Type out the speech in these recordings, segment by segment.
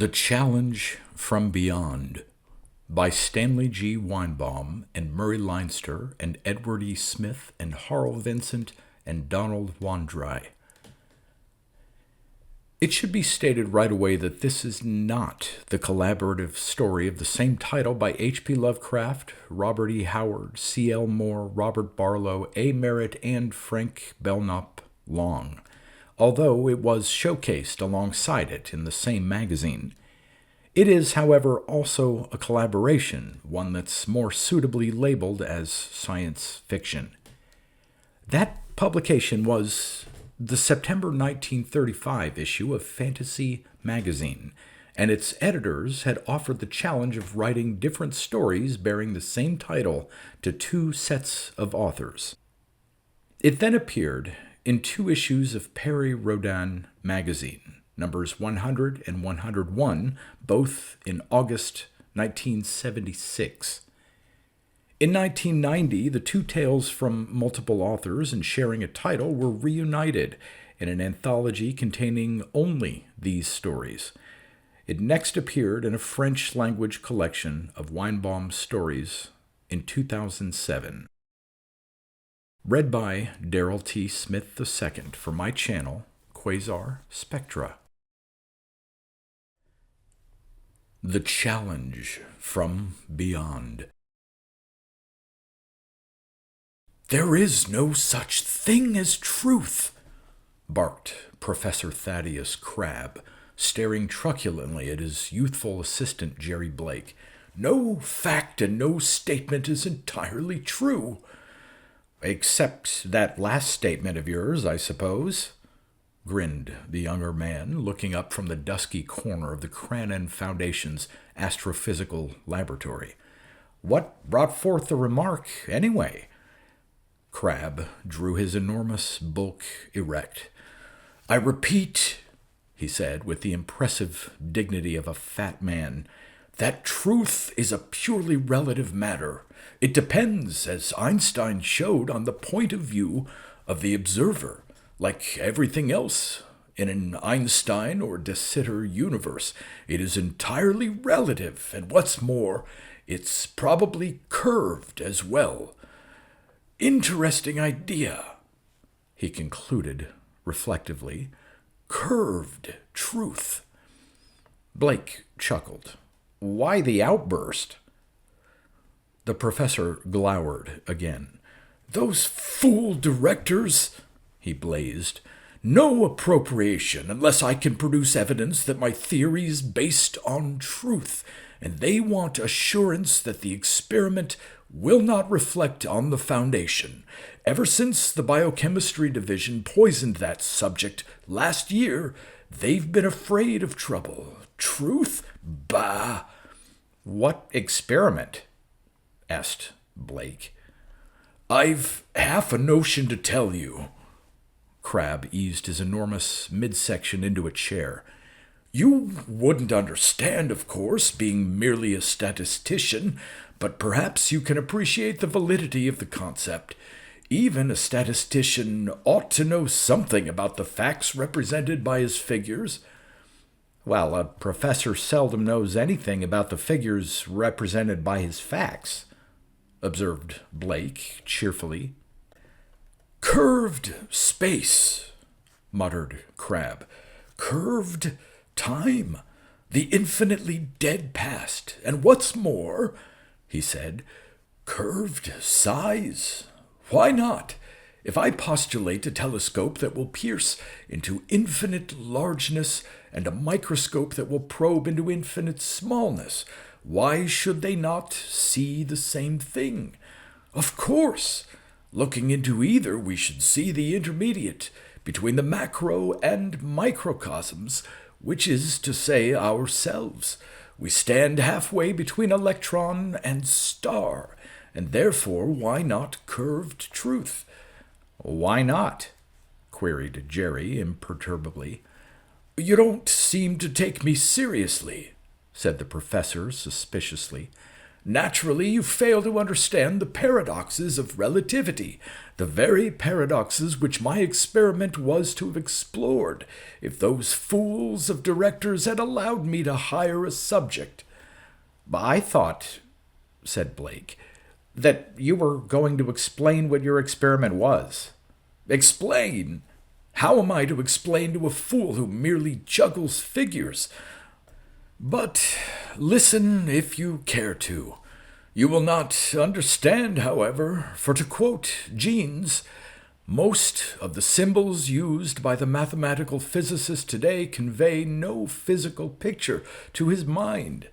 The Challenge from Beyond by Stanley G. Weinbaum and Murray Leinster and Edward E. Smith and Harl Vincent and Donald Wandrei. It should be stated right away that this is not the collaborative story of the same title by H.P. Lovecraft, Robert E. Howard, C.L. Moore, Robert Barlow, A. Merritt, and Frank Belknop Long, although it was showcased alongside it in the same magazine. It is, however, also a collaboration, one that's more suitably labeled as science fiction. That publication was the September 1935 issue of Fantasy magazine, and its editors had offered the challenge of writing different stories bearing the same title to two sets of authors. It then appeared in two issues of Perry Rhodan magazine, numbers 100 and 101, both in August 1976. In 1990, the two tales from multiple authors and sharing a title were reunited in an anthology containing only these stories. It next appeared in a French-language collection of Weinbaum's stories in 2007. Read by Darrell T. Smith II for my channel, Quasar Spectra. The Challenge from Beyond. "There is no such thing as truth," barked Professor Thaddeus Crabbe, staring truculently at his youthful assistant Jerry Blake. "No fact and no statement is entirely true." "Except that last statement of yours, I suppose," grinned the younger man, looking up from the dusky corner of the Cranon Foundation's astrophysical laboratory. "What brought forth the remark, anyway?" Crabbe drew his enormous bulk erect. "I repeat," he said with the impressive dignity of a fat man, "that truth is a purely relative matter. It depends, as Einstein showed, on the point of view of the observer. Like everything else in an Einstein or de Sitter universe, it is entirely relative, and what's more, it's probably curved as well. Interesting idea," he concluded reflectively. "Curved truth." Blake chuckled. "Why the outburst?" The professor glowered again. "Those fool directors," he blazed. "No appropriation unless I can produce evidence that my theory is based on truth, and they want assurance that the experiment will not reflect on the foundation. Ever since the biochemistry division poisoned that subject last year, they've been afraid of trouble. Truth? Bah!" "What experiment?" asked Blake. "I've half a notion to tell you." Crabbe eased his enormous midsection into a chair. "You wouldn't understand, of course, being merely a statistician, but perhaps you can appreciate the validity of the concept. Even a statistician ought to know something about the facts represented by his figures." "Well, a professor seldom knows anything about the figures represented by his facts," observed Blake cheerfully. "Curved space," muttered Crabbe. "Curved time, the infinitely dead past, and what's more," he said, "curved size. Why not? If I postulate a telescope that will pierce into infinite largeness and a microscope that will probe into infinite smallness, why should they not see the same thing? Of course, looking into either, we should see the intermediate between the macro and microcosms, which is to say ourselves. We stand halfway between electron and star, and therefore why not curved truth?" "Why not?" queried Jerry imperturbably. "You don't seem to take me seriously," said the professor suspiciously. Naturally, you fail to understand the paradoxes of relativity, the very paradoxes which my experiment was to have explored, if those fools of directors had allowed me to hire a subject. I thought, said Blake, that you were going to explain what your experiment was. Explain? How am I to explain to a fool who merely juggles figures? But listen if you care to. You will not understand, however, for to quote Jeans, most of the symbols used by the mathematical physicist today convey no physical picture to his mind.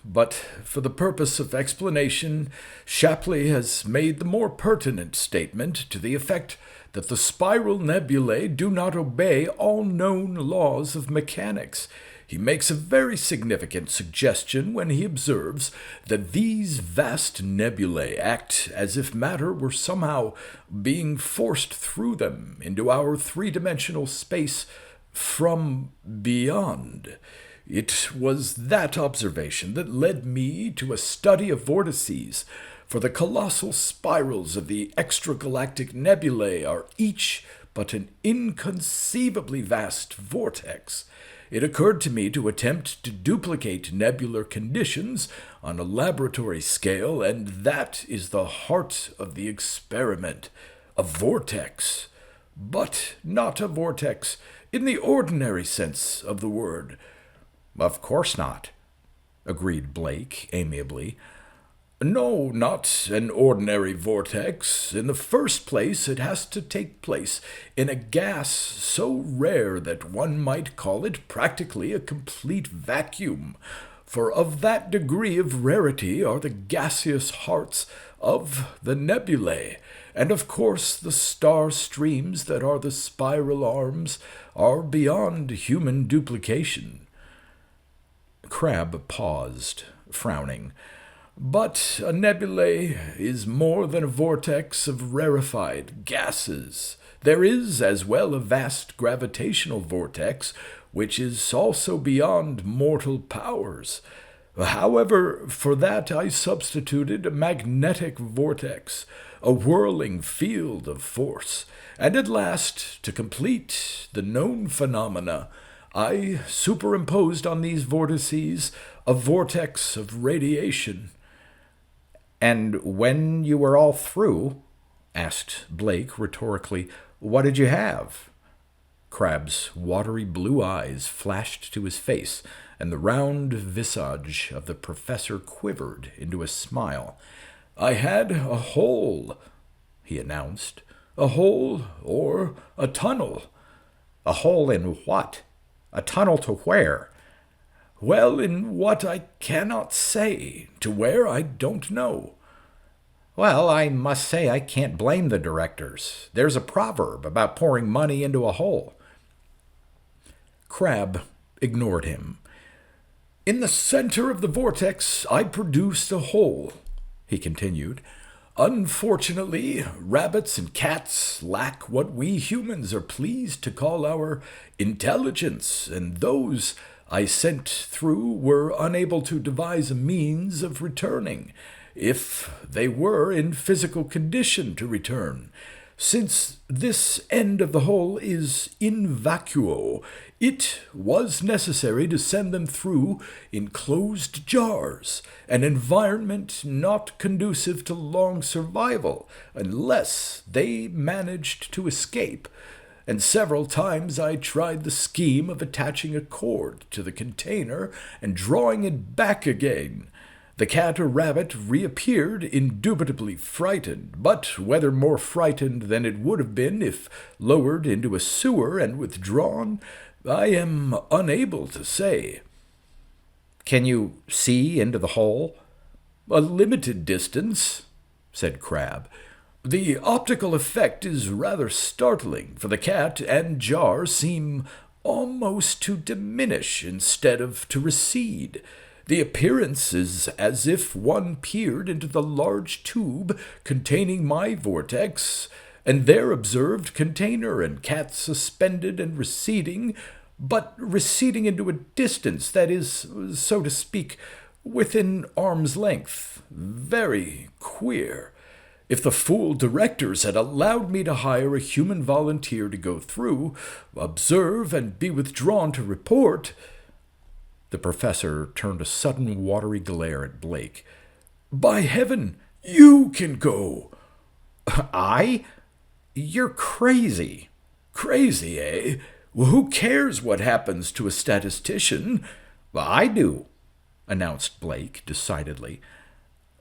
But for the purpose of explanation, Shapley has made the more pertinent statement to the effect that the spiral nebulae do not obey all known laws of mechanics. He makes a very significant suggestion when he observes that these vast nebulae act as if matter were somehow being forced through them into our three-dimensional space from beyond. It was that observation that led me to a study of vortices, for the colossal spirals of the extragalactic nebulae are each but an inconceivably vast vortex. It occurred to me to attempt to duplicate nebular conditions on a laboratory scale, and that is the heart of the experiment. A vortex, but not a vortex in the ordinary sense of the word. Of course not, agreed Blake amiably. No, not an ordinary vortex. In the first place, it has to take place in a gas so rare that one might call it practically a complete vacuum, for of that degree of rarity are the gaseous hearts of the nebulae, and of course the star streams that are the spiral arms are beyond human duplication. Crabbe paused, frowning. But a nebulae is more than a vortex of rarefied gases. There is as well a vast gravitational vortex, which is also beyond mortal powers. However, for that I substituted a magnetic vortex, a whirling field of force, and at last, to complete the known phenomena, I superimposed on these vortices a vortex of radiation. And when you were all through, asked Blake rhetorically, what did you have? Crabbe's watery blue eyes flashed to his face, and the round visage of the professor quivered into a smile. I had a hole, he announced. A hole or a tunnel. A hole in what? A tunnel to where? Well, in what I cannot say. To where I don't know. Well, I must say I can't blame the directors. There's a proverb about pouring money into a hole. Crabbe ignored him. In the center of the vortex I produced a hole, he continued. Unfortunately, rabbits and cats lack what we humans are pleased to call our intelligence, and those I sent through were unable to devise a means of returning, if they were in physical condition to return. Since this end of the hole is in vacuo, it was necessary to send them through in closed jars, an environment not conducive to long survival unless they managed to escape. And several times I tried the scheme of attaching a cord to the container and drawing it back again. The cat or rabbit reappeared indubitably frightened, but whether more frightened than it would have been if lowered into a sewer and withdrawn, I am unable to say. Can you see into the hole? A limited distance, said Crabbe. The optical effect is rather startling, for the cat and jar seem almost to diminish instead of to recede. The appearance is as if one peered into the large tube containing my vortex, and there observed container and cat suspended and receding, but receding into a distance that is, so to speak, within arm's length. Very queer. If the fool directors had allowed me to hire a human volunteer to go through, observe, and be withdrawn to report—" The professor turned a sudden watery glare at Blake. "By heaven, you can go!" "I? You're crazy." "Crazy, eh? Well, who cares what happens to a statistician?" "I do," announced Blake decidedly.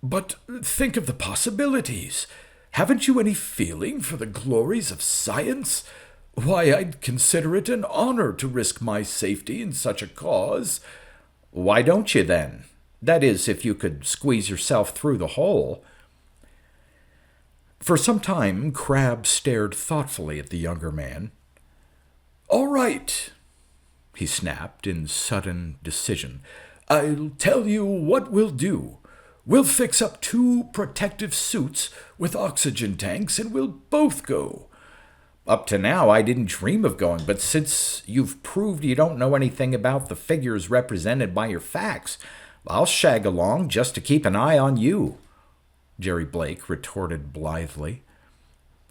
"But think of the possibilities. Haven't you any feeling for the glories of science? Why, I'd consider it an honor to risk my safety in such a cause." "Why don't you, then? That is, if you could squeeze yourself through the hole." For some time, Crabbe stared thoughtfully at the younger man. "All right," he snapped in sudden decision. "I'll tell you what we'll do. We'll fix up 2 protective suits with oxygen tanks, and we'll both go." "Up to now, I didn't dream of going, but since you've proved you don't know anything about the figures represented by your facts, I'll shag along just to keep an eye on you," Jerry Blake retorted blithely.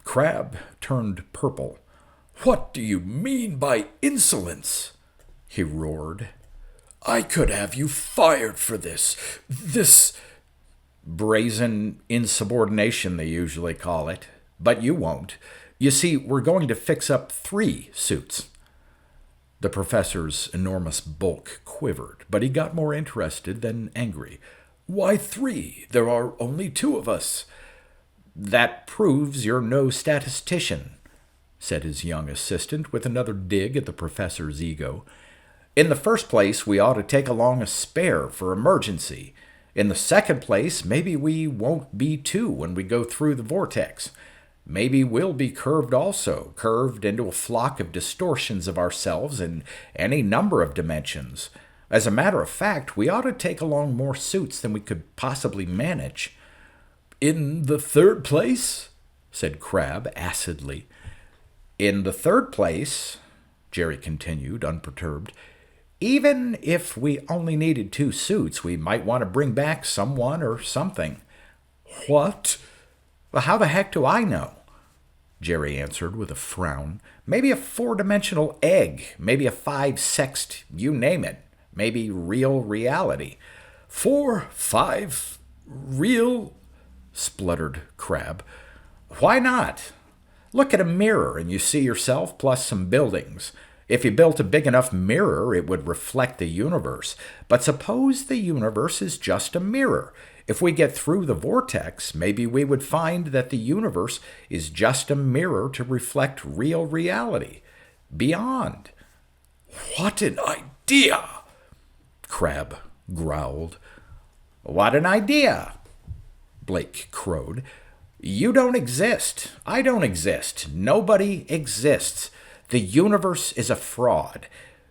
Crabbe turned purple. "What do you mean by insolence?" he roared. "I could have you fired for this. Brazen insubordination, they usually call it. But you won't. You see, we're going to fix up 3 suits." The professor's enormous bulk quivered, but he got more interested than angry. "Why 3? There are only 2 of us." "That proves you're no statistician," said his young assistant with another dig at the professor's ego. "In the first place, we ought to take along a spare for emergency. In the second place, maybe we won't be 2 when we go through the vortex. Maybe we'll be curved also, curved into a flock of distortions of ourselves in any number of dimensions. As a matter of fact, we ought to take along more suits than we could possibly manage." "In the third place?" said Crabbe acidly. "In the third place," Jerry continued, unperturbed, "even if we only needed 2 suits, we might want to bring back someone or something." "What?" "Well, how the heck do I know?" Jerry answered with a frown. "Maybe a 4-dimensional egg, maybe a 5-sext, you name it. Maybe real reality." 4, 5, real?" spluttered Crabbe. "Why not? Look at a mirror and you see yourself plus some buildings. If you built a big enough mirror, it would reflect the universe. But suppose the universe is just a mirror. If we get through the vortex, maybe we would find that the universe is just a mirror to reflect real reality. Beyond." "What an idea!" Crabbe growled. "What an idea!" Blake crowed. "You don't exist. I don't exist. Nobody exists. The universe is a fraud.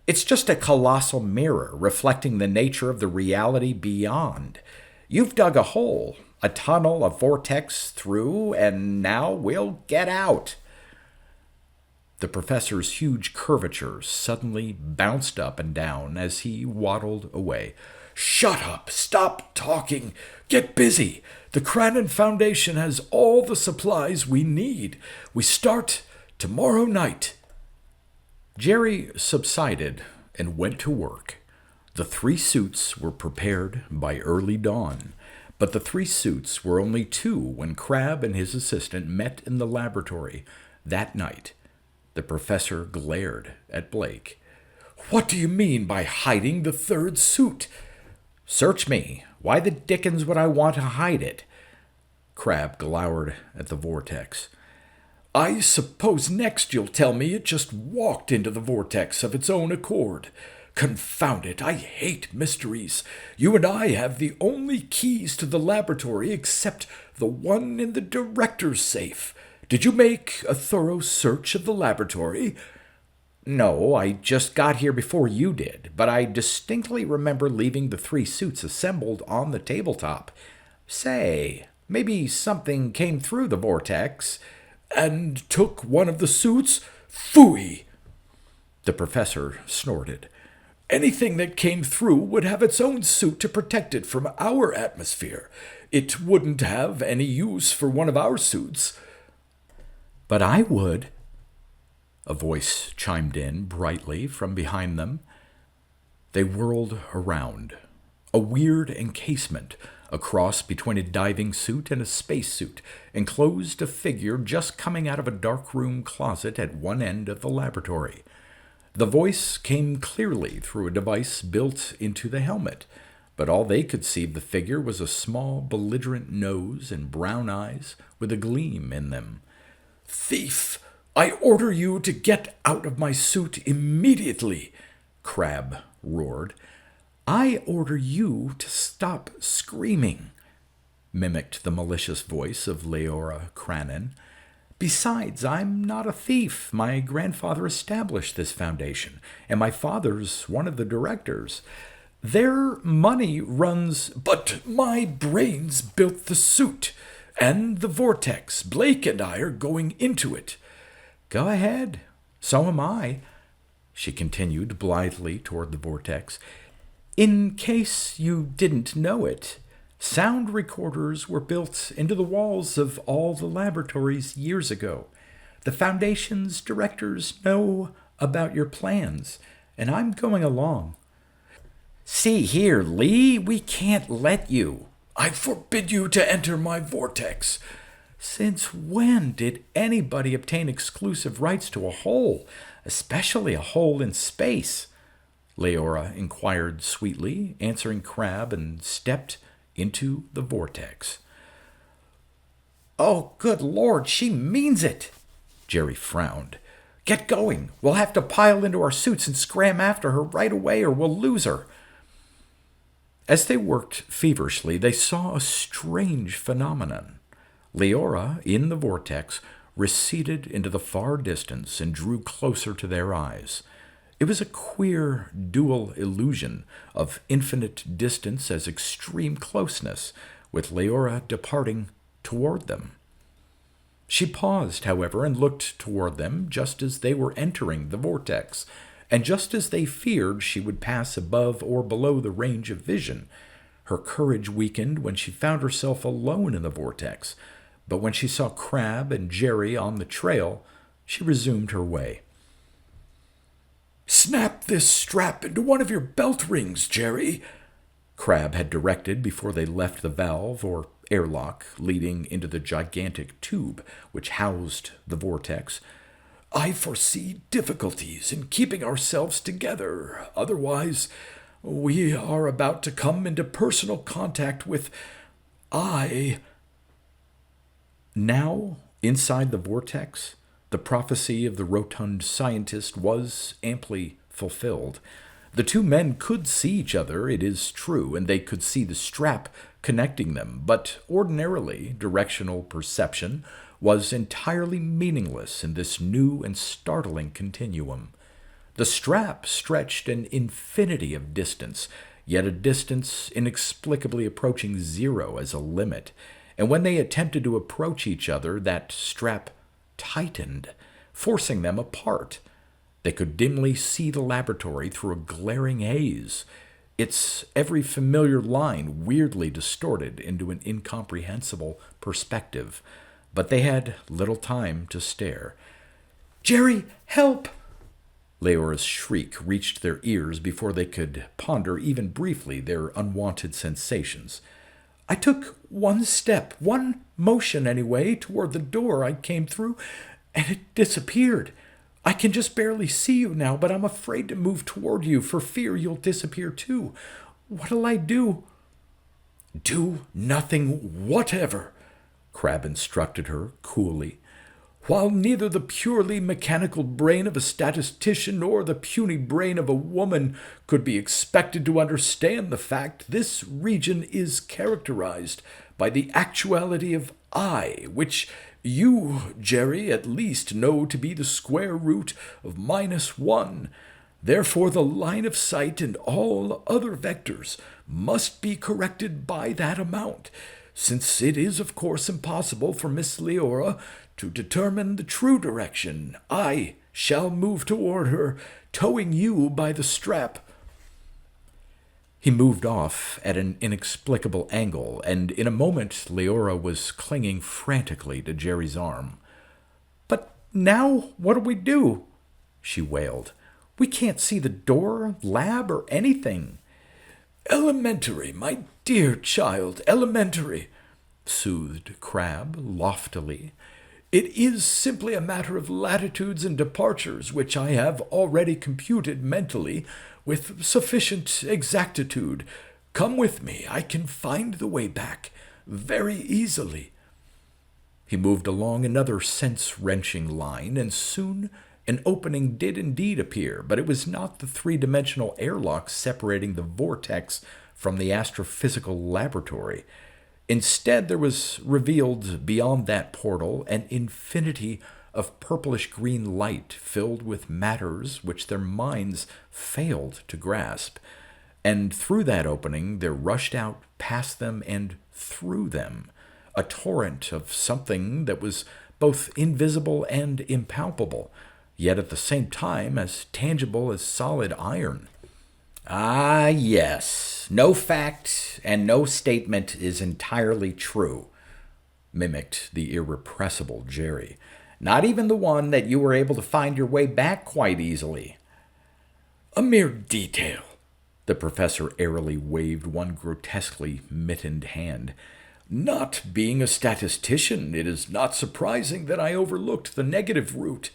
It's just a colossal mirror reflecting the nature of the reality beyond. You've dug a hole, a tunnel, a vortex through, and now we'll get out." The professor's huge curvature suddenly bounced up and down as he waddled away. "Shut up! Stop talking! Get busy! The Cranon Foundation has all the supplies we need. We start tomorrow night." Jerry subsided and went to work. The 3 suits were prepared by early dawn, but the 3 suits were only 2 when Crabbe and his assistant met in the laboratory that night. The professor glared at Blake. "What do you mean by hiding the 3rd suit?" "Search me. Why the dickens would I want to hide it?" Crabbe glowered at the vortex. "I suppose next you'll tell me it just walked into the vortex of its own accord. Confound it, I hate mysteries. You and I have the only keys to the laboratory except the one in the director's safe. Did you make a thorough search of the laboratory?" "No, I just got here before you did, but I distinctly remember leaving the 3 suits assembled on the tabletop. Say, maybe something came through the vortex." "And took one of the suits? Phooey!" The professor snorted. Anything that came through would have its own suit to protect it from our atmosphere. It wouldn't have any use for one of our suits." "But I would," a voice chimed in brightly from behind them. They whirled around. A weird encasement, a cross between a diving suit and a spacesuit, enclosed a figure just coming out of a dark-room closet at one end of the laboratory. The voice came clearly through a device built into the helmet, but all they could see of the figure was a small, belligerent nose and brown eyes with a gleam in them. "Thief! I order you to get out of my suit immediately!" Crab roared. "I order you to stop screaming," mimicked the malicious voice of Leora Cranon. "Besides, I'm not a thief. My grandfather established this foundation, and my father's one of the directors. Their money runs—" "But my brains built the suit, and the vortex. Blake and I are going into it." "Go ahead. So am I," she continued blithely toward the vortex. "In case you didn't know it, sound recorders were built into the walls of all the laboratories years ago. The Foundation's directors know about your plans, and I'm going along." "See here, Lee, we can't let you." "I forbid you to enter my vortex." "Since when did anybody obtain exclusive rights to a hole, especially a hole in space?" Leora inquired sweetly, answering Crab, and stepped into the vortex. "Oh, good Lord, she means it!" Jerry frowned. "Get going. We'll have to pile into our suits and scram after her right away, or we'll lose her." As they worked feverishly, they saw a strange phenomenon. Leora, in the vortex, receded into the far distance and drew closer to their eyes. It was a queer dual illusion of infinite distance as extreme closeness, with Leora departing toward them. She paused, however, and looked toward them just as they were entering the vortex, and just as they feared she would pass above or below the range of vision. Her courage weakened when she found herself alone in the vortex, but when she saw Crab and Jerry on the trail, she resumed her way. "Snap this strap into one of your belt rings, Jerry," Crab had directed before they left the valve or airlock leading into the gigantic tube which housed the vortex. "I foresee difficulties in keeping ourselves together. Otherwise, we are about to come into personal contact with I." Now, inside the vortex, the prophecy of the rotund scientist was amply fulfilled. The two men could see each other, it is true, and they could see the strap connecting them, but ordinarily directional perception was entirely meaningless in this new and startling continuum. The strap stretched an infinity of distance, yet a distance inexplicably approaching zero as a limit, and when they attempted to approach each other, that strap tightened, forcing them apart. They could dimly see the laboratory through a glaring haze, its every familiar line weirdly distorted into an incomprehensible perspective. But they had little time to stare. "Jerry, help!" Leora's shriek reached their ears before they could ponder even briefly their unwanted sensations. "I took one step, one motion anyway, toward the door I came through, and it disappeared. I can just barely see you now, but I'm afraid to move toward you for fear you'll disappear too. What'll I do?" "Do nothing whatever," Crab instructed her coolly. "While neither the purely mechanical brain of a statistician nor the puny brain of a woman could be expected to understand the fact, this region is characterized by the actuality of I, which you, Jerry, at least know to be the square root of -1. Therefore, the line of sight and all other vectors must be corrected by that amount, since it is, of course, impossible for Miss Leora to determine the true direction. I shall move toward her, towing you by the strap." He moved off at an inexplicable angle, and in a moment Leora was clinging frantically to Jerry's arm. "But now what do we do?" she wailed. "We can't see the door, lab, or anything." "Elementary, my dear child, elementary," soothed Crabbe loftily. "It is simply a matter of latitudes and departures, which I have already computed mentally with sufficient exactitude. Come with me. I can find the way back very easily." He moved along another sense-wrenching line, and soon an opening did indeed appear, but it was not the three-dimensional airlock separating the vortex from the astrophysical laboratory. Instead, there was revealed beyond that portal an infinity of purplish-green light filled with matters which their minds failed to grasp. And through that opening there rushed out past them and through them a torrent of something that was both invisible and impalpable, yet at the same time as tangible as solid iron. "Ah, yes. No fact and no statement is entirely true," mimicked the irrepressible Jerry. "Not even the one that you were able to find your way back quite easily." "A mere detail." The professor airily waved one grotesquely mittened hand. "Not being a statistician, it is not surprising that I overlooked the negative route.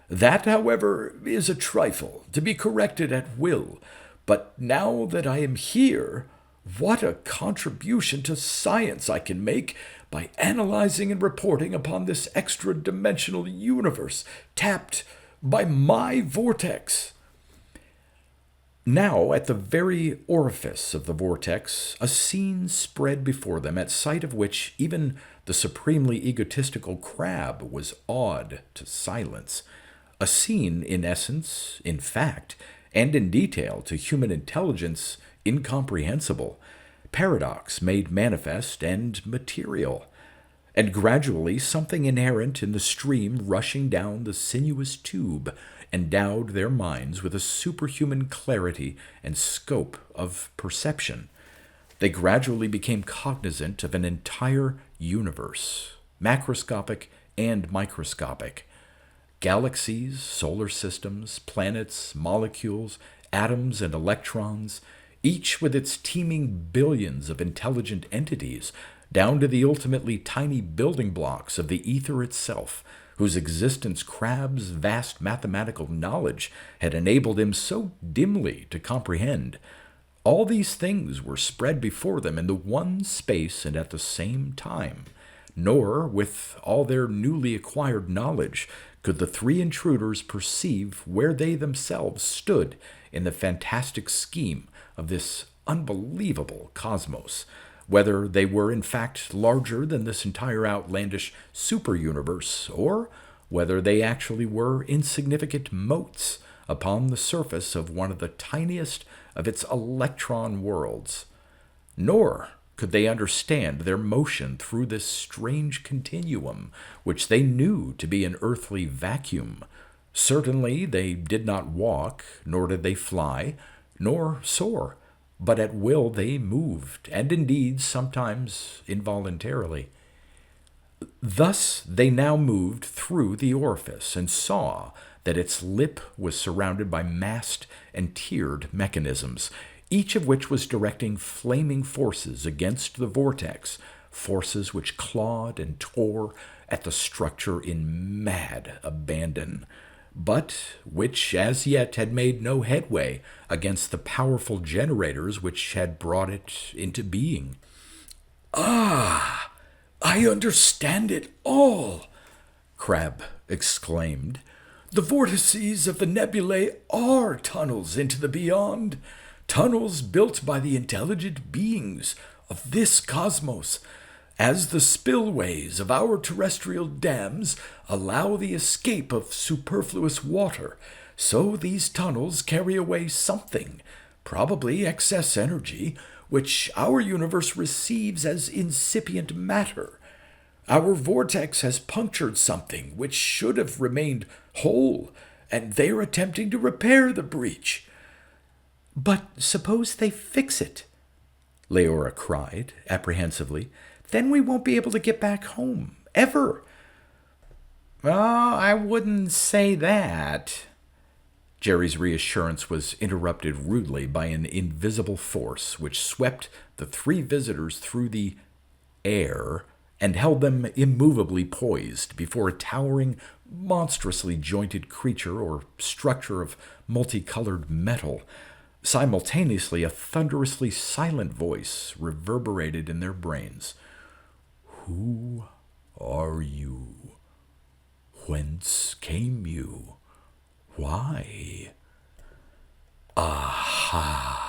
That, however, is a trifle, to be corrected at will. But now that I am here, what a contribution to science I can make by analyzing and reporting upon this extra-dimensional universe tapped by my vortex." Now, at the very orifice of the vortex, a scene spread before them, at sight of which even the supremely egotistical Crabbe was awed to silence. A scene, in essence, in fact, and in detail to human intelligence incomprehensible, paradox made manifest and material. And gradually something inherent in the stream rushing down the sinuous tube endowed their minds with a superhuman clarity and scope of perception. They gradually became cognizant of an entire universe, macroscopic and microscopic. Galaxies, solar systems, planets, molecules, atoms, and electrons, each with its teeming billions of intelligent entities, down to the ultimately tiny building blocks of the ether itself, whose existence Crabbe's vast mathematical knowledge had enabled him so dimly to comprehend. All these things were spread before them in the one space and at the same time, nor, with all their newly acquired knowledge, could the three intruders perceive where they themselves stood in the fantastic scheme of this unbelievable cosmos, whether they were in fact larger than this entire outlandish super-universe, or whether they actually were insignificant motes upon the surface of one of the tiniest of its electron worlds. Nor could they understand their motion through this strange continuum, which they knew to be an earthly vacuum. Certainly they did not walk, nor did they fly, nor soar, but at will they moved, and indeed sometimes involuntarily. Thus they now moved through the orifice, and saw that its lip was surrounded by massed and tiered mechanisms, each of which was directing flaming forces against the vortex, forces which clawed and tore at the structure in mad abandon, but which as yet had made no headway against the powerful generators which had brought it into being. "Ah, I understand it all," Crabbe exclaimed. "The vortices of the nebulae are tunnels into the beyond, tunnels built by the intelligent beings of this cosmos. As the spillways of our terrestrial dams allow the escape of superfluous water, so these tunnels carry away something, probably excess energy, which our universe receives as incipient matter. Our vortex has punctured something which should have remained whole, and they are attempting to repair the breach. But suppose they fix it, Leora cried, apprehensively. Then we won't be able to get back home, ever. Oh, I wouldn't say that. Jerry's reassurance was interrupted rudely by an invisible force which swept the three visitors through the air and held them immovably poised before a towering, monstrously jointed creature or structure of multicolored metal. Simultaneously, a thunderously silent voice reverberated in their brains. Who are you? Whence came you? Why? Aha!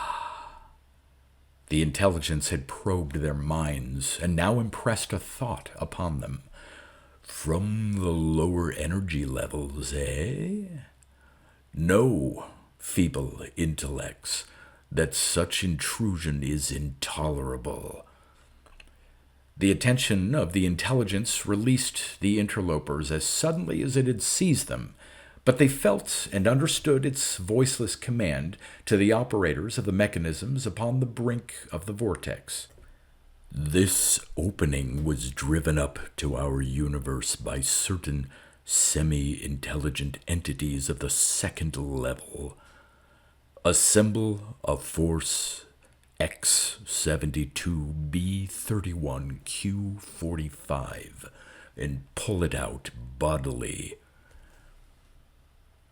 The intelligence had probed their minds and now impressed a thought upon them. From the lower energy levels, eh? Know, feeble intellects, that such intrusion is intolerable. The attention of the intelligence released the interlopers as suddenly as it had seized them, but they felt and understood its voiceless command to the operators of the mechanisms upon the brink of the vortex. This opening was driven up to our universe by certain semi-intelligent entities of the second level. A symbol of force X72B31Q45 and pull it out bodily.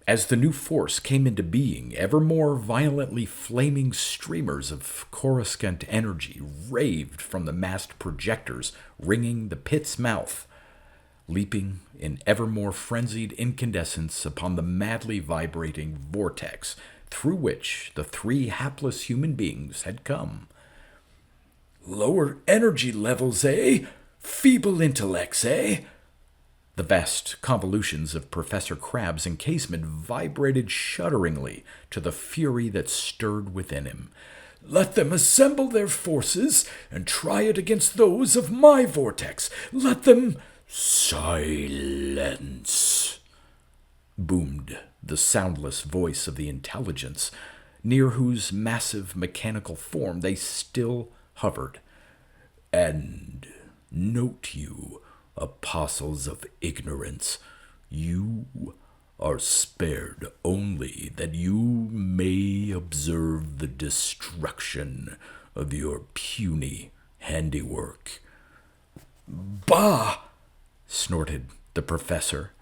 As the new force came into being, ever more violently flaming streamers of coruscant energy raved from the massed projectors ringing the pit's mouth, leaping in ever more frenzied incandescence upon the madly vibrating vortex through which the three hapless human beings had come. Lower energy levels, eh? Feeble intellects, eh? The vast convolutions of Professor Crabbe's encasement vibrated shudderingly to the fury that stirred within him. Let them assemble their forces and try it against those of my vortex. Let them... Silence! Boomed the soundless voice of the intelligence, near whose massive mechanical form they still hovered. And note you, apostles of ignorance, you are spared only that you may observe the destruction of your puny handiwork. Bah! Snorted the professor.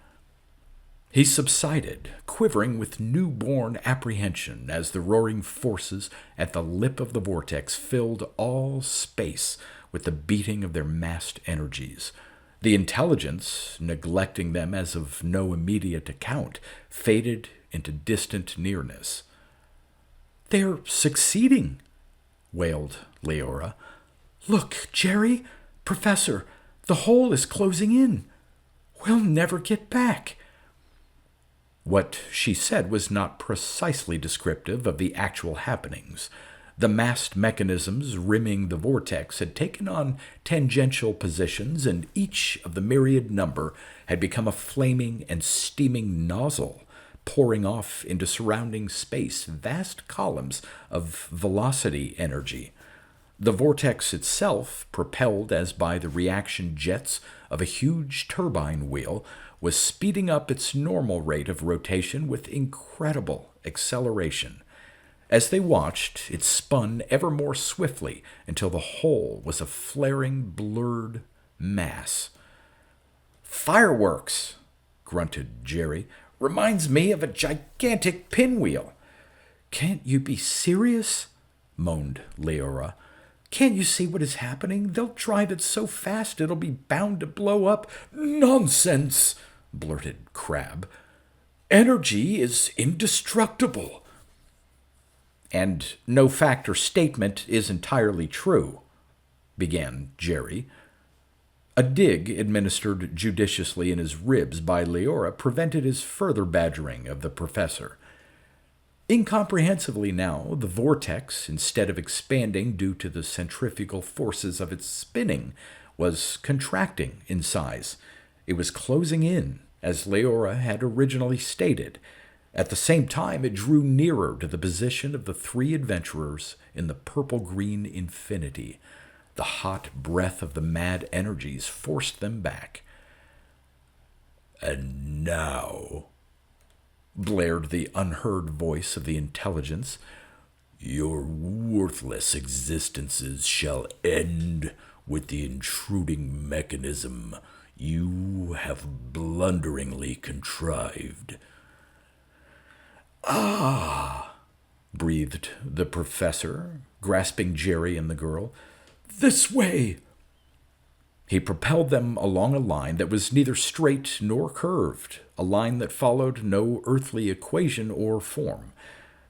He subsided, quivering with new-born apprehension as the roaring forces at the lip of the vortex filled all space with the beating of their massed energies. The intelligence, neglecting them as of no immediate account, faded into distant nearness. They're succeeding, wailed Leora. Look, Jerry, Professor, the hole is closing in. We'll never get back. What she said was not precisely descriptive of the actual happenings. The massed mechanisms rimming the vortex had taken on tangential positions, and each of the myriad number had become a flaming and steaming nozzle, pouring off into surrounding space vast columns of velocity energy. The vortex itself, propelled as by the reaction jets of a huge turbine wheel, was speeding up its normal rate of rotation with incredible acceleration. As they watched, it spun ever more swiftly until the whole was a flaring, blurred mass. Fireworks, grunted Jerry. Reminds me of a gigantic pinwheel. Can't you be serious? Moaned Leora. Can't you see what is happening? They'll drive it so fast it'll be bound to blow up. Nonsense, blurted Crabbe. Energy is indestructible. And no fact or statement is entirely true, began Jerry. A dig administered judiciously in his ribs by Leora prevented his further badgering of the professor. Incomprehensibly now, the vortex, instead of expanding due to the centrifugal forces of its spinning, was contracting in size. It was closing in, as Leora had originally stated, At the same time, it drew nearer to the position of the three adventurers in the purple-green infinity. The hot breath of the mad energies forced them back. "And now," blared the unheard voice of the intelligence, "your worthless existences shall end with the intruding mechanism you have blunderingly contrived." "Ah," breathed the professor, grasping Jerry and the girl. "This way." He propelled them along a line that was neither straight nor curved, a line that followed no earthly equation or form.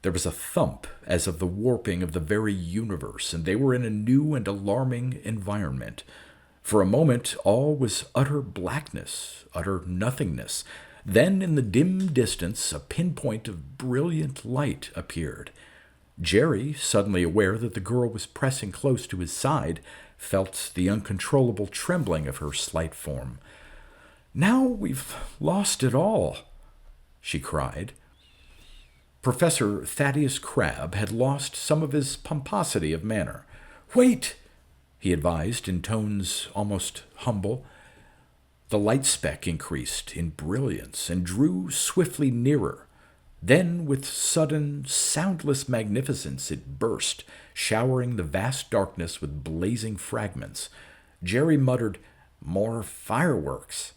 There was a thump as of the warping of the very universe, and they were in a new and alarming environment. For a moment, all was utter blackness, utter nothingness. Then, in the dim distance, a pinpoint of brilliant light appeared. Jerry, suddenly aware that the girl was pressing close to his side, felt the uncontrollable trembling of her slight form. "Now we've lost it all," she cried. Professor Thaddeus Crabbe had lost some of his pomposity of manner. "Wait," he advised in tones almost humble. The light speck increased in brilliance and drew swiftly nearer. Then, with sudden, soundless magnificence, it burst, showering the vast darkness with blazing fragments. Jerry muttered, "More fireworks."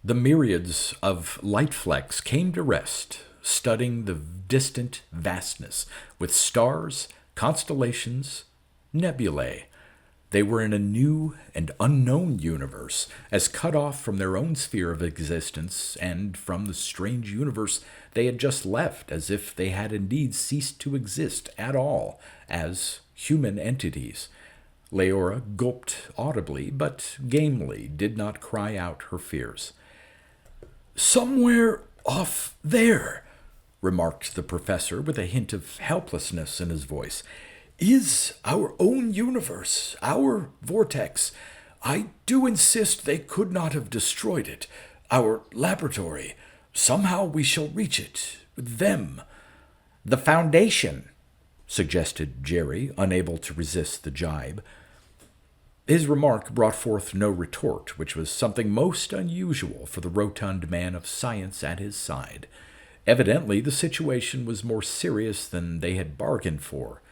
The myriads of light flecks came to rest, studding the distant vastness with stars, constellations, nebulae. They were in a new and unknown universe, as cut off from their own sphere of existence and from the strange universe they had just left, as if they had indeed ceased to exist at all as human entities. Leora gulped audibly, but gamely did not cry out her fears. "Somewhere off there," remarked the professor with a hint of helplessness in his voice, "is our own universe, our vortex. I do insist they could not have destroyed it. Our laboratory. Somehow we shall reach it. Them." "The Foundation," suggested Jerry, unable to resist the jibe. His remark brought forth no retort, which was something most unusual for the rotund man of science at his side. Evidently, the situation was more serious than they had bargained for.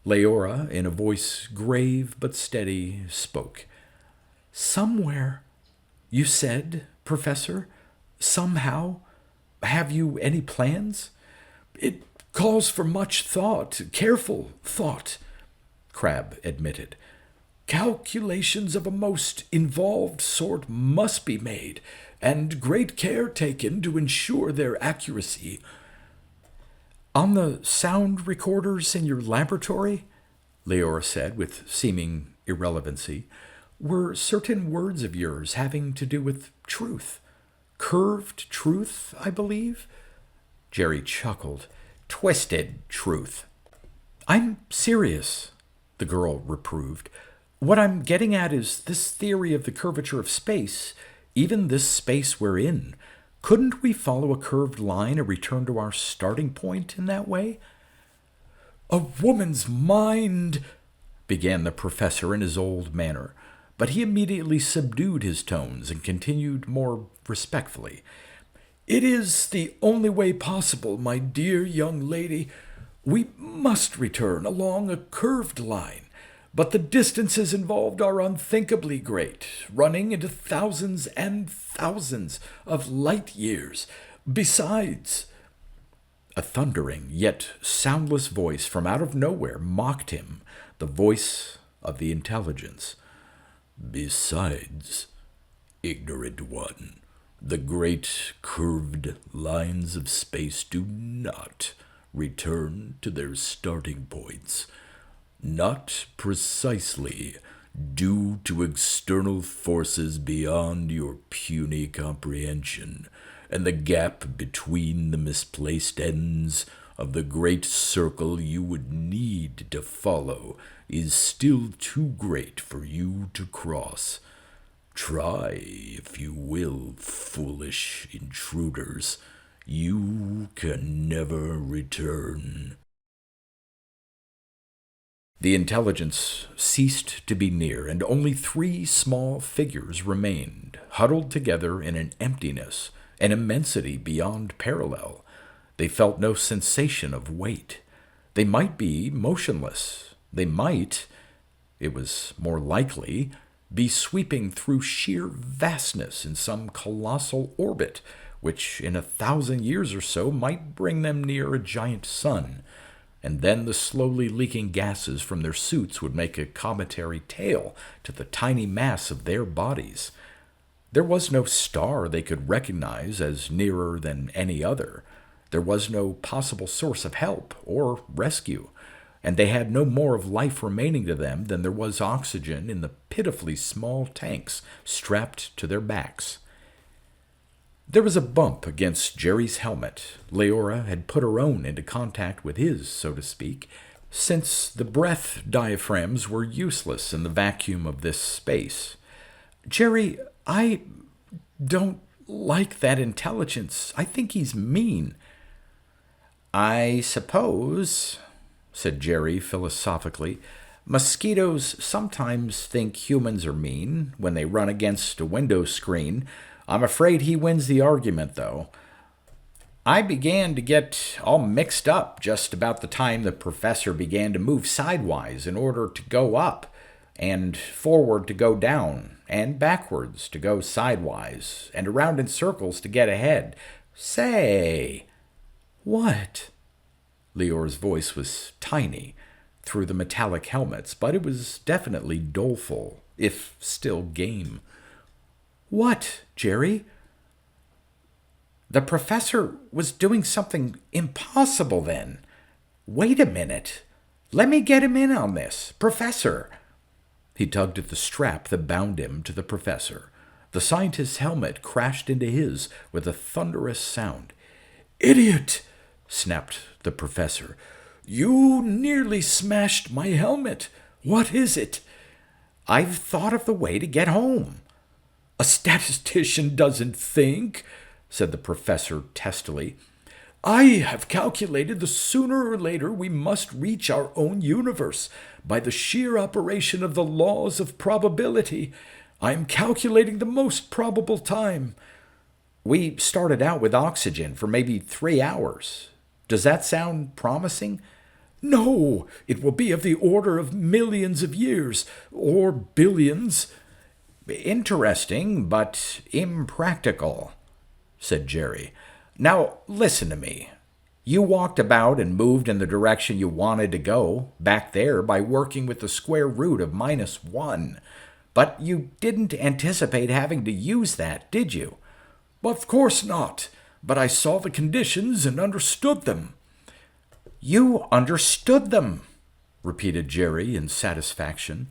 Leora, in a voice grave but steady, spoke. "Somewhere, you said, Professor? Somehow? Have you any plans?" "It calls for much thought, careful thought," Crabbe admitted. "Calculations of a most involved sort must be made, and great care taken to ensure their accuracy." "On the sound recorders in your laboratory," Leora said with seeming irrelevancy, "were certain words of yours having to do with truth. Curved truth, I believe?" Jerry chuckled. "Twisted truth." "I'm serious," the girl reproved. "What I'm getting at is this theory of the curvature of space, even this space we're in. Couldn't we follow a curved line and return to our starting point in that way?" "A woman's mind," began the professor in his old manner, but he immediately subdued his tones and continued more respectfully. "It is the only way possible, my dear young lady. We must return along a curved line. But the distances involved are unthinkably great, running into thousands and thousands of light years. Besides—" A thundering, yet soundless voice from out of nowhere mocked him, the voice of the intelligence. "Besides, ignorant one, the great curved lines of space do not return to their starting points. Not precisely due to external forces beyond your puny comprehension, and the gap between the misplaced ends of the great circle you would need to follow is still too great for you to cross. Try, if you will, foolish intruders. You can never return. The intelligence ceased to be near, and only 3 small figures remained, huddled together in an emptiness, an immensity beyond parallel. They felt no sensation of weight. They might be motionless. They might, it was more likely, be sweeping through sheer vastness in some colossal orbit, which in 1,000 years or so might bring them near a giant sun. And then the slowly leaking gases from their suits would make a cometary tail to the tiny mass of their bodies. There was no star they could recognize as nearer than any other. There was no possible source of help or rescue, and they had no more of life remaining to them than there was oxygen in the pitifully small tanks strapped to their backs. There was a bump against Jerry's helmet. Leora had put her own into contact with his, so to speak, since the breath diaphragms were useless in the vacuum of this space. "Jerry, I don't like that intelligence. I think he's mean." "I suppose," said Jerry philosophically, "mosquitoes sometimes think humans are mean when they run against a window screen. I'm afraid he wins the argument, though." I began to get all mixed up just about the time the professor began to move sidewise in order to go up, and forward to go down, and backwards to go sidewise, and around in circles to get ahead. "Say." "What?" Leora's voice was tiny through the metallic helmets, but it was definitely doleful, if still game. "What, Jerry?" "The professor was doing something impossible then. Wait a minute. Let me get him in on this. Professor." He tugged at the strap that bound him to the professor. The scientist's helmet crashed into his with a thunderous sound. "Idiot!" snapped the professor. "You nearly smashed my helmet. What is it?" "I've thought of the way to get home." "A statistician doesn't think," said the professor testily. "I have calculated that sooner or later we must reach our own universe by the sheer operation of the laws of probability. I am calculating the most probable time." "We started out with oxygen for maybe 3 hours. Does that sound promising?" "No, it will be of the order of millions of years, or billions." "Interesting, but impractical," said Jerry. "Now, listen to me. You walked about and moved in the direction you wanted to go, back there, by working with the square root of -1. But you didn't anticipate having to use that, did you?" "Of course not, but I saw the conditions and understood them." "You understood them," repeated Jerry in satisfaction.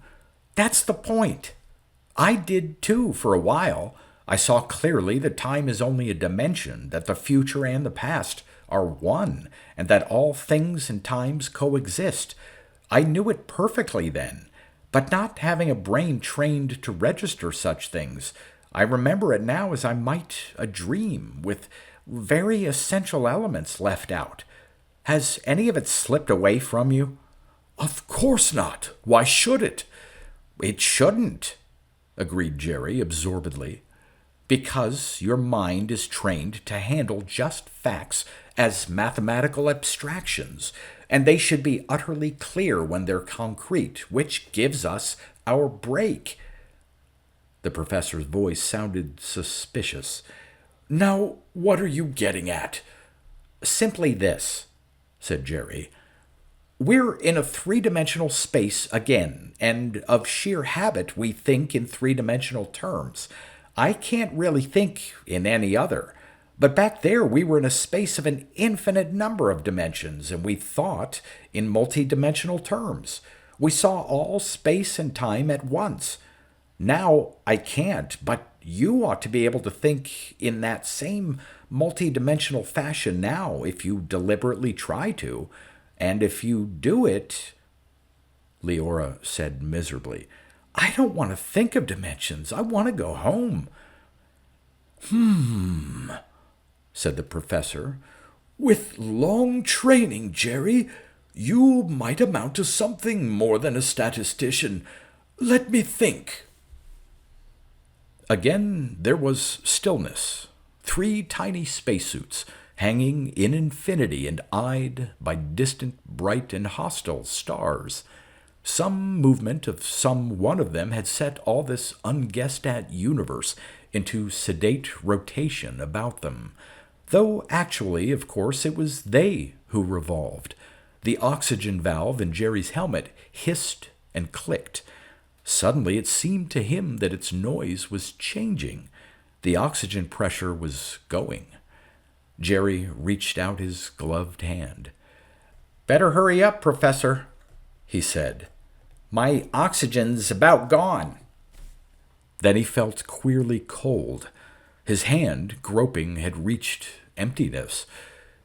"That's the point. I did too for a while. I saw clearly that time is only a dimension, that the future and the past are one, and that all things and times coexist. I knew it perfectly then, but not having a brain trained to register such things, I remember it now as I might a dream, with very essential elements left out. Has any of it slipped away from you?" "Of course not. Why should it?" "It shouldn't," agreed Jerry absorbedly, "because your mind is trained to handle just facts as mathematical abstractions, and they should be utterly clear when they're concrete, which gives us our break." The professor's voice sounded suspicious. "Now, what are you getting at?" "Simply this," said Jerry. "We're in a 3-dimensional space again, and of sheer habit we think in 3-dimensional terms. I can't really think in any other. But back there we were in a space of an infinite number of dimensions, and we thought in multi-dimensional terms. We saw all space and time at once. Now I can't, but you ought to be able to think in that same multi-dimensional fashion now if you deliberately try to. And if you do it," Leora said miserably, "I don't want to think of dimensions. I want to go home." said the professor. "With long training, Jerry, you might amount to something more than a statistician. Let me think." Again there was stillness. 3 tiny spacesuits hanging in infinity and eyed by distant, bright, and hostile stars. Some movement of some one of them had set all this unguessed-at universe into sedate rotation about them, though actually, of course, it was they who revolved. The oxygen valve in Jerry's helmet hissed and clicked. Suddenly it seemed to him that its noise was changing. The oxygen pressure was going. Jerry reached out his gloved hand. "Better hurry up, Professor," he said. "My oxygen's about gone." Then he felt queerly cold. His hand, groping, had reached emptiness.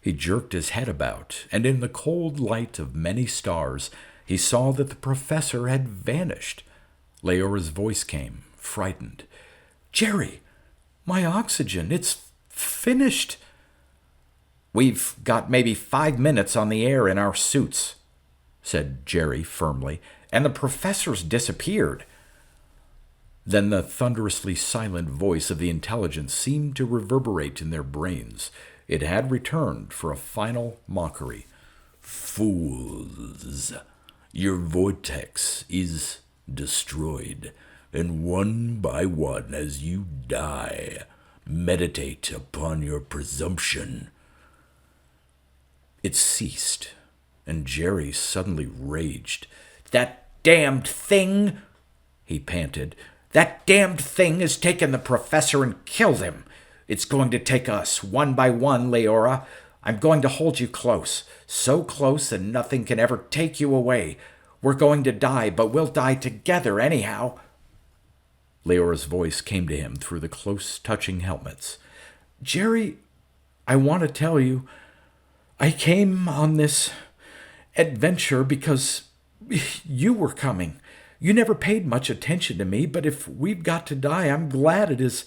He jerked his head about, and in the cold light of many stars, he saw that the professor had vanished. Leora's voice came, frightened. "Jerry, my oxygen, it's finished." "We've got maybe 5 minutes on the air in our suits," said Jerry firmly, "and the professor's disappeared." Then the thunderously silent voice of the intelligence seemed to reverberate in their brains. It had returned for a final mockery. "Fools! Your vortex is destroyed, and one by one as you die, meditate upon your presumption." It ceased, and Jerry suddenly raged. "That damned thing!" he panted. "That damned thing has taken the professor and killed him. It's going to take us, one by one, Leora. I'm going to hold you close, so close that nothing can ever take you away. We're going to die, but we'll die together anyhow." Leora's voice came to him through the close-touching helmets. "Jerry, I want to tell you, I came on this adventure because you were coming. You never paid much attention to me, but if we've got to die, I'm glad it is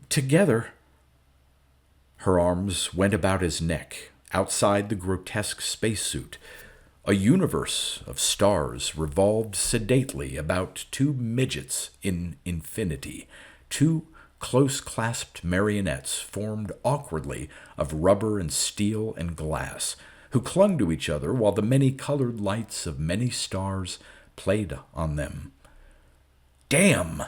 together." Her arms went about his neck, outside the grotesque spacesuit. A universe of stars revolved sedately about 2 midgets in infinity. 2 close-clasped marionettes formed awkwardly of rubber and steel and glass, who clung to each other while the many-colored lights of many stars played on them. "Damn,"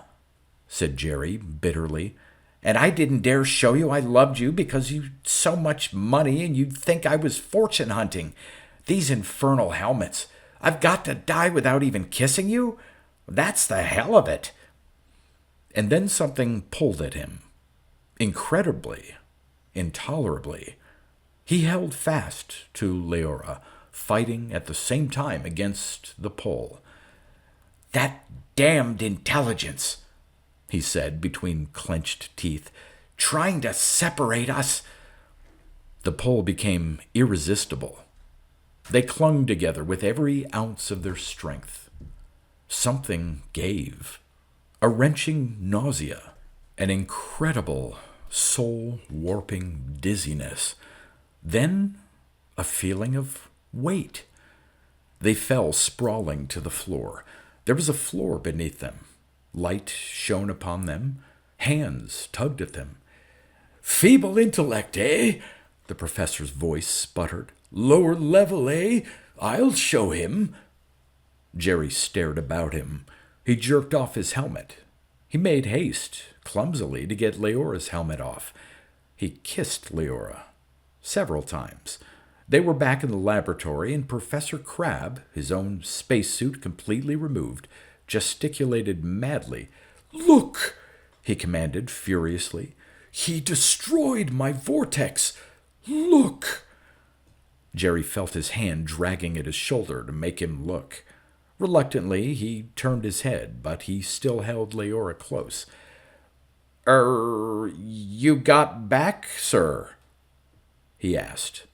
said Jerry bitterly. "And I didn't dare show you I loved you because you'd so much money and you'd think I was fortune hunting. These infernal helmets. I've got to die without even kissing you? That's the hell of it." And then something pulled at him. Incredibly, intolerably. He held fast to Leora, fighting at the same time against the pull. "That damned intelligence," he said between clenched teeth, "trying to separate us." The pull became irresistible. They clung together with every ounce of their strength. Something gave. A wrenching nausea, an incredible, soul-warping dizziness. Then a feeling of weight. They fell sprawling to the floor. There was a floor beneath them. Light shone upon them. Hands tugged at them. "Feeble intellect, eh?" the professor's voice sputtered. "Lower level, eh? I'll show him." Jerry stared about him. He jerked off his helmet. He made haste, clumsily, to get Leora's helmet off. He kissed Leora several times. They were back in the laboratory, and Professor Crabbe, his own spacesuit completely removed, gesticulated madly. "Look!" he commanded furiously. "He destroyed my vortex! Look!" Jerry felt his hand dragging at his shoulder to make him look. Reluctantly, he turned his head, but he still held Leora close. You got back, sir?" he asked.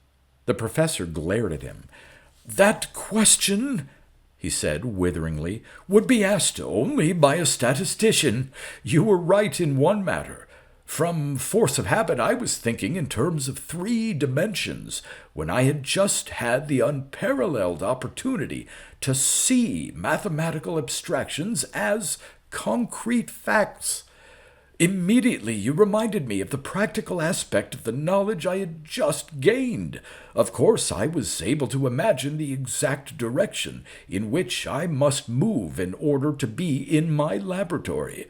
The professor glared at him. "That question," he said witheringly, "would be asked only by a statistician. You were right in one matter. From force of habit, I was thinking in terms of 3 dimensions, when I had just had the unparalleled opportunity to see mathematical abstractions as concrete facts. Immediately, you reminded me of the practical aspect of the knowledge I had just gained. Of course, I was able to imagine the exact direction in which I must move in order to be in my laboratory.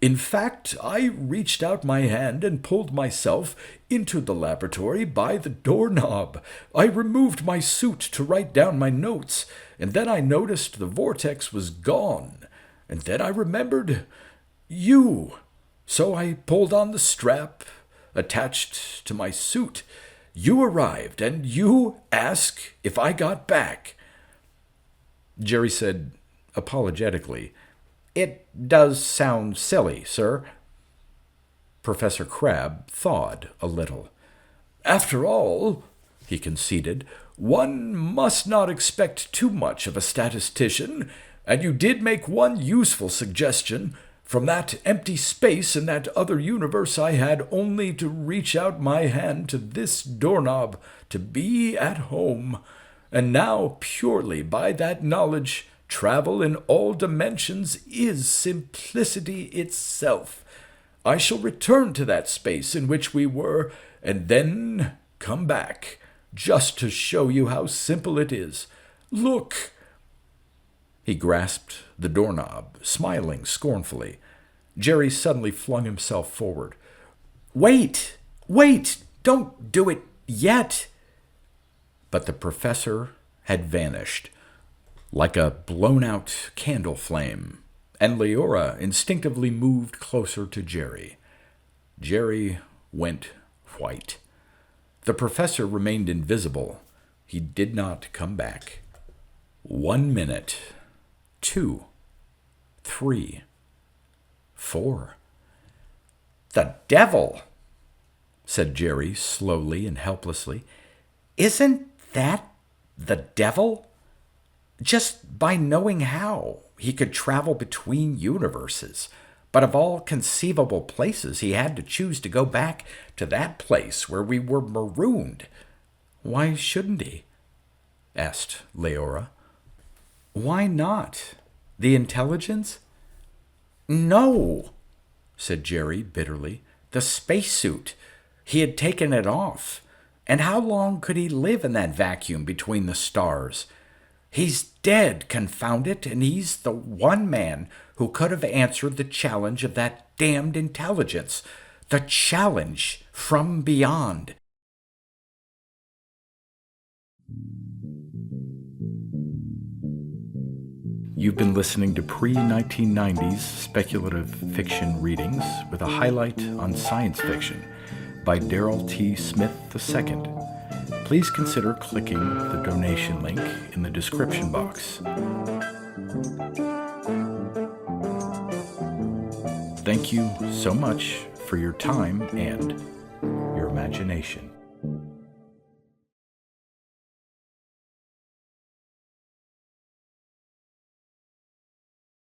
In fact, I reached out my hand and pulled myself into the laboratory by the doorknob. I removed my suit to write down my notes, and then I noticed the vortex was gone. And then I remembered you. So I pulled on the strap attached to my suit. You arrived, and you asked if I got back. Jerry said apologetically, "It does sound silly, sir." Professor Crabbe thawed a little. After all, he conceded, one must not expect too much of a statistician, and you did make one useful suggestion. From that empty space in that other universe, I had only to reach out my hand to this doorknob to be at home. And now, purely by that knowledge, travel in all dimensions is simplicity itself. I shall return to that space in which we were, and then come back, just to show you how simple it is. Look!" He grasped the doorknob, smiling scornfully. Jerry suddenly flung himself forward. Wait! Wait! Don't do it yet! But the professor had vanished, like a blown-out candle flame, and Leora instinctively moved closer to Jerry. Jerry went white. The professor remained invisible. He did not come back. 1 minute. 2, 3, 4. "The devil," said Jerry slowly and helplessly. "Isn't that the devil? Just by knowing how, he could travel between universes. But of all conceivable places, he had to choose to go back to that place where we were marooned. Why shouldn't he?" asked Leora. "Why not? The intelligence?" "No," said Jerry bitterly. "The spacesuit. He had taken it off. And how long could he live in that vacuum between the stars? He's dead, confound it, and he's the one man who could have answered the challenge of that damned intelligence. The challenge from beyond." You've been listening to pre-1990s speculative fiction readings with a highlight on science fiction by Darrell T. Smith II. Please consider clicking the donation link in the description box. Thank you so much for your time and your imagination.